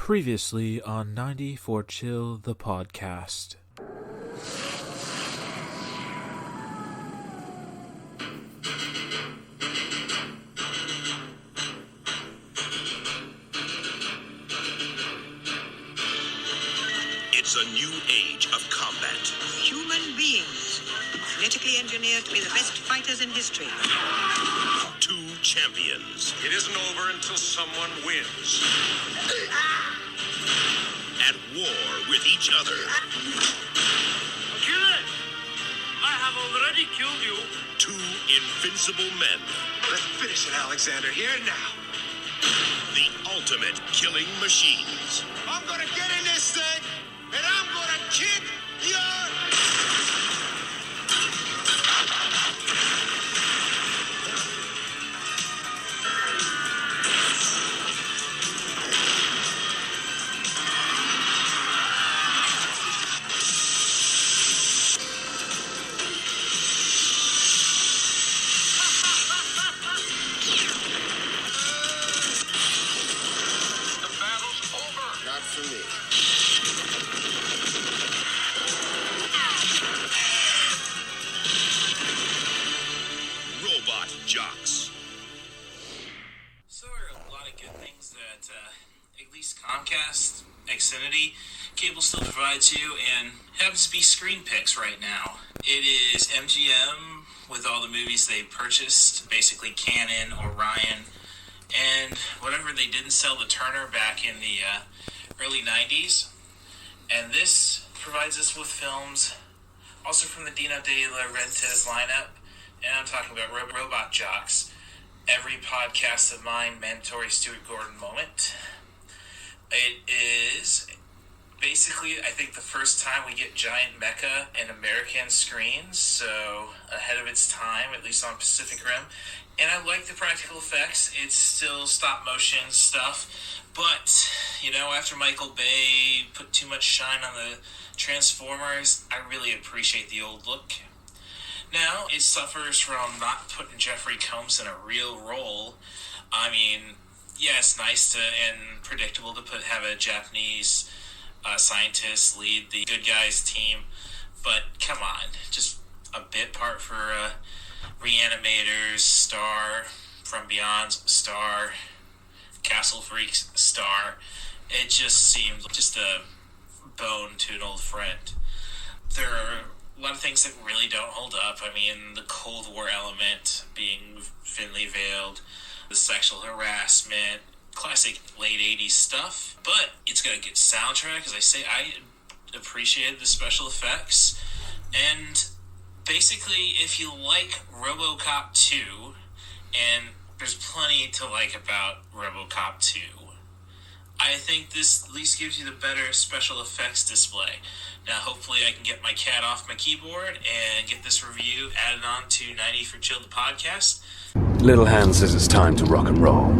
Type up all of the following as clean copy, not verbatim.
Previously on 90 for Chill, the podcast. It's a new age of combat. Human beings, genetically engineered to be the best fighters in history. Two champions. It isn't over until someone wins. At war with each other. Kill it! I have already killed you. Two invincible men. Let's finish it, Alexander, here and now. The ultimate killing machines. I'm gonna get in this thing, and I'm gonna kick your... Jocks. So there are a lot of good things that at least Comcast, Xfinity, cable still provides you, and happens to be Screen Picks right now. It is MGM with all the movies they purchased, basically Canon, Orion, and whatever they didn't sell to Turner back in the early 90s. And this provides us with films also from the Dino De Laurentiis lineup. And I'm talking about Robot Jocks. Every podcast of mine, mandatory Stuart Gordon moment. It is basically, I think, the first time we get giant mecha in American screens, so ahead of its time, at least on Pacific Rim. And I like the practical effects. It's still stop motion stuff, but, you know, after Michael Bay put too much shine on the Transformers, I really appreciate the old look. Now, it suffers from not putting Jeffrey Combs in a real role. I mean, yeah, it's nice to and predictable to have a Japanese scientist lead the good guys team, but come on, just a bit part for Reanimators star, From Beyond's star, Castle Freak's star. It just seemed just a bone to an old friend. There are a lot of things that really don't hold up. I mean, the Cold War element being thinly veiled, the sexual harassment, classic late 80s stuff. But it's got a good soundtrack. As I say, I appreciated the special effects. And basically, if you like RoboCop 2, and there's plenty to like about RoboCop 2, I think this at least gives you the better special effects display. Now, hopefully I can get my cat off my keyboard and get this review added on to 90 for Chill the podcast. Little Hand says it's time to rock and roll.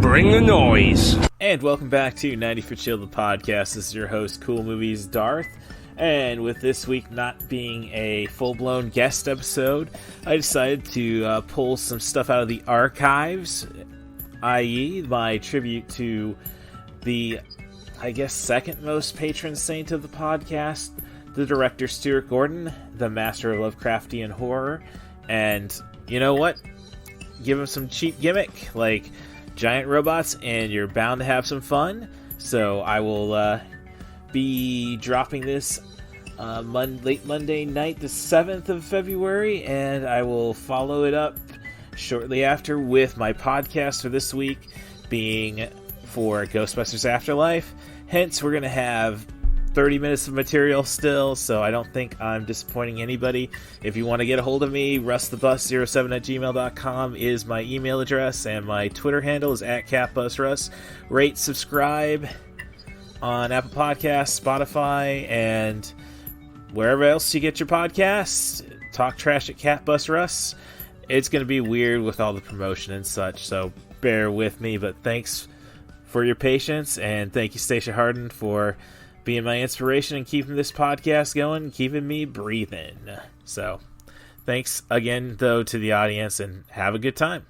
Bring the noise. And welcome back to 90 for Chill the podcast. This is your host, Cool Movies Darth. And with this week not being a full-blown guest episode, I decided to pull some stuff out of the archives, i.e. my tribute to the, I guess, second most patron saint of the podcast, the director Stuart Gordon, the master of Lovecraftian horror. And you know what? Give him some cheap gimmick, like giant robots, and you're bound to have some fun. So I will be dropping this late Monday night, the 7th of February, and I will follow it up shortly after with my podcast for this week being for Ghostbusters Afterlife. Hence, we're going to have 30 minutes of material still, so I don't think I'm disappointing anybody. If you want to get a hold of me, rustthebus07@gmail.com is my email address, and my Twitter handle is @CatBusRust. Rate, subscribe on Apple Podcasts, Spotify, and wherever else you get your podcasts. Talk trash at CatBusRust. It's going to be weird with all the promotion and such, so bear with me, but thanks for your patience, and thank you, Stacia Harden, for being my inspiration and keeping this podcast going, keeping me breathing. So, thanks again, though, to the audience, and have a good time.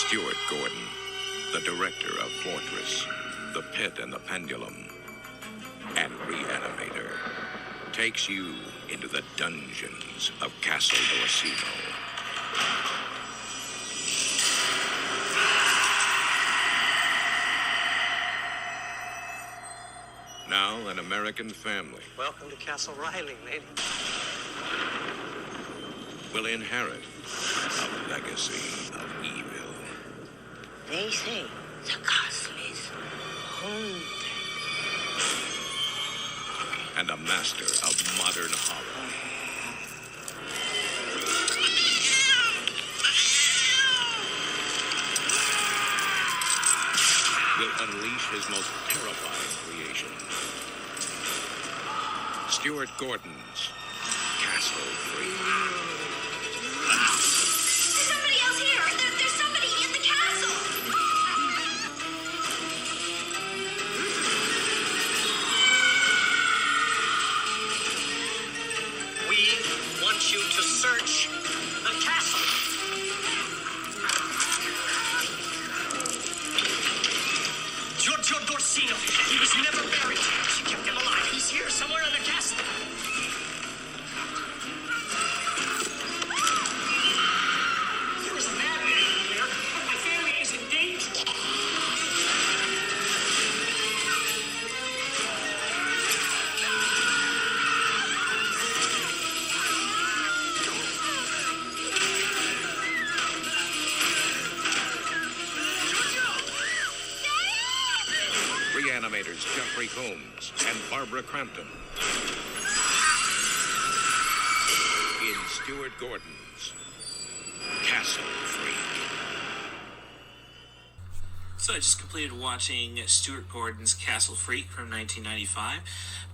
Stuart Gordon, the director of Fortress, The Pit and the Pendulum, and Reanimator, takes you into the dungeons of Castle Dorsino. Now an American family Welcome to Castle Riley, lady. will inherit a legacy of evil. They say the castle is haunted. And a master of modern horror will unleash his most terrifying creation. Stuart Gordon's Castle Freak. There's somebody else here! There's somebody in the castle! We want you to search the castle. Giorgio Dorsino. He was never buried. She kept him alive. He's here somewhere in the castle. There was a madman in there, but my family is in danger. Reanimators Jeffrey Combs and Barbara Crampton in Stuart Gordon's Castle Freak. So I just completed watching Stuart Gordon's Castle Freak from 1995,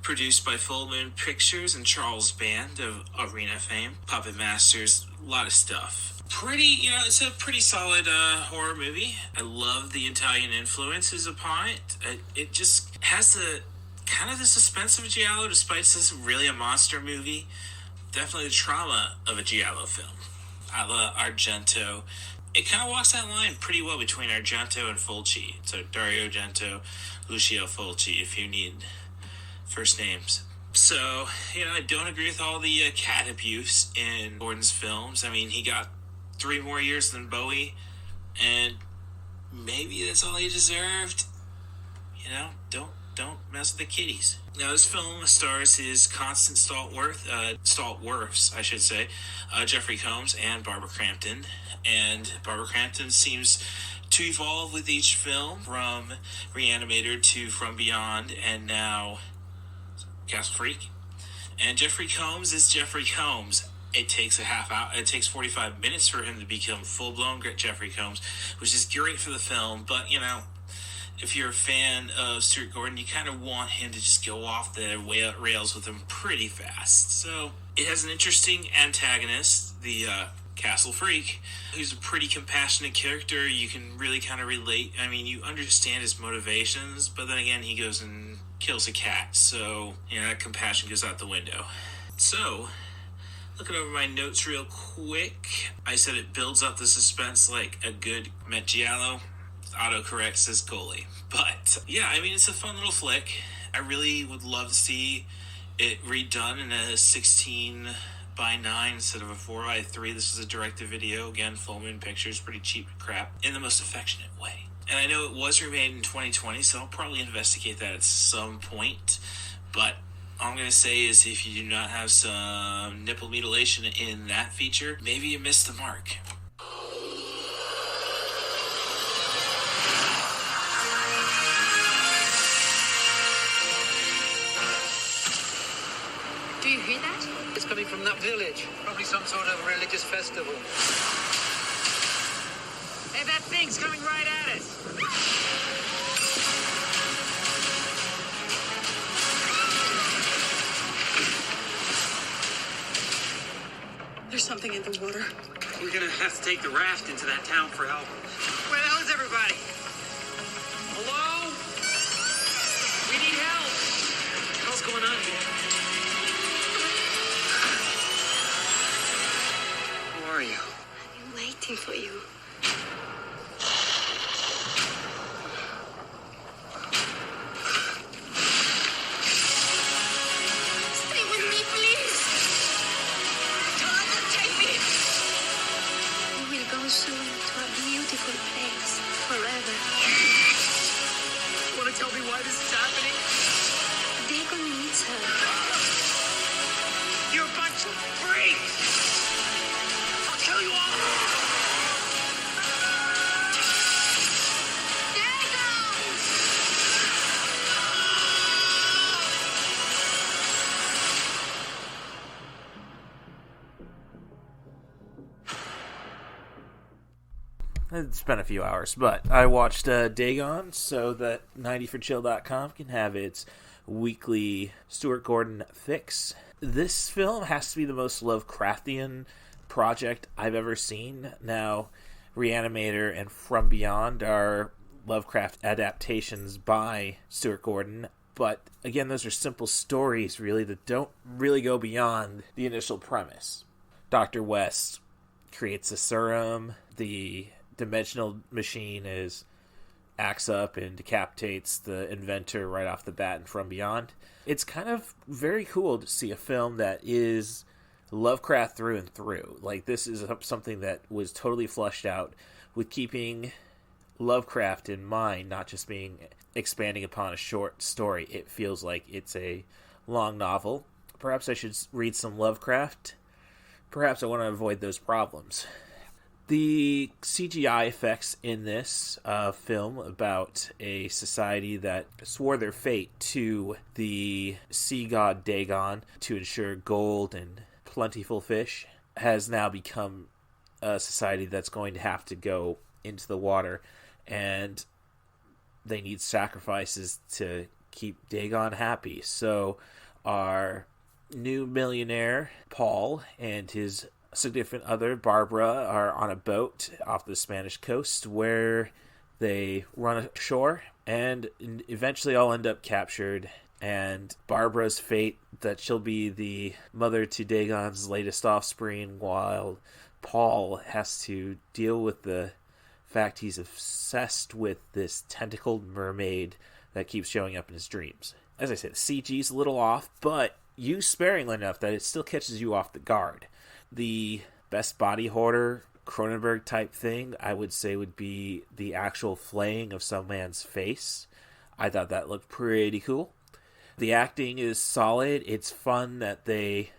produced by Full Moon Pictures and Charles Band of Arena fame, Puppet Masters, a lot of stuff. It's a pretty solid horror movie. I love the Italian influences upon it. It just has the kind of the suspense of a giallo, despite this really a monster movie. Definitely the trauma of a giallo film. A la Argento. It kind of walks that line pretty well between Argento and Fulci. So Dario Argento, Lucio Fulci, if you need first names. So, I don't agree with all the cat abuse in Gordon's films. I mean, he got 3 more years than Bowie, and maybe that's all he deserved. Don't mess with the kitties. Now, this film stars his constant stalwarts, I should say, Jeffrey Combs and Barbara Crampton. And Barbara Crampton seems to evolve with each film, from Reanimator to From Beyond, and now Castle Freak. And Jeffrey Combs is Jeffrey Combs. It takes 45 minutes for him to become full-blown Jeffrey Combs, which is great for the film. But, if you're a fan of Stuart Gordon, you kind of want him to just go off the rails with him pretty fast. So it has an interesting antagonist, the Castle Freak, who's a pretty compassionate character. You can really kind of relate. I mean, you understand his motivations, but then again, he goes and kills a cat. So, that compassion goes out the window. So, looking over my notes real quick, I said it builds up the suspense like a good Met Giallo. Autocorrect says goalie. But, it's a fun little flick. I really would love to see it redone in a 16:9 instead of a 4:3. This is a direct-to-video. Again, Full Moon Pictures, pretty cheap crap, in the most affectionate way. And I know it was remade in 2020, so I'll probably investigate that at some point. But all I'm going to say is if you do not have some nipple mutilation in that feature, maybe you missed the mark. Do you hear that? It's coming from that village. Probably some sort of religious festival. Hey, that thing's coming right at us. There's something in the water. We're gonna have to take the raft into that town for help. Where the hell is everybody? Hello? We need help. What's going on here? Who are you? I've been waiting for you. It's been a few hours, but I watched Dagon so that 90forchill.com can have its weekly Stuart Gordon fix. This film has to be the most Lovecraftian project I've ever seen. Now, Reanimator and From Beyond are Lovecraft adaptations by Stuart Gordon, but again, those are simple stories really that don't really go beyond the initial premise. Dr. West creates a serum, the dimensional machine acts up and decapitates the inventor right off the bat and From Beyond. It's kind of very cool to see a film that is Lovecraft through and through. Like, this is something that was totally fleshed out with keeping Lovecraft in mind, not just being expanding upon a short story. It feels like it's a long novel. Perhaps I should read some Lovecraft. Perhaps I want to avoid those problems. The CGI effects in this film about a society that swore their fate to the sea god Dagon to ensure gold and plentiful fish has now become a society that's going to have to go into the water, and they need sacrifices to keep Dagon happy. So our new millionaire, Paul, and his significant other, Barbara, are on a boat off the Spanish coast where they run ashore and eventually all end up captured. And Barbara's fate, that she'll be the mother to Dagon's latest offspring, while Paul has to deal with the fact he's obsessed with this tentacled mermaid that keeps showing up in his dreams. As I said, the CG's a little off, but used sparingly enough that it still catches you off the guard. The best body horror Cronenberg type thing, I would say, would be the actual flaying of some man's face. I thought that looked pretty cool. The acting is solid. It's fun that they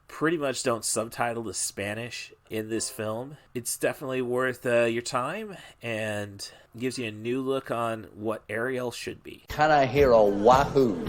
pretty much don't subtitle the Spanish in this film. It's definitely worth your time and gives you a new look on what Ariel should be. Can I hear a wahoo?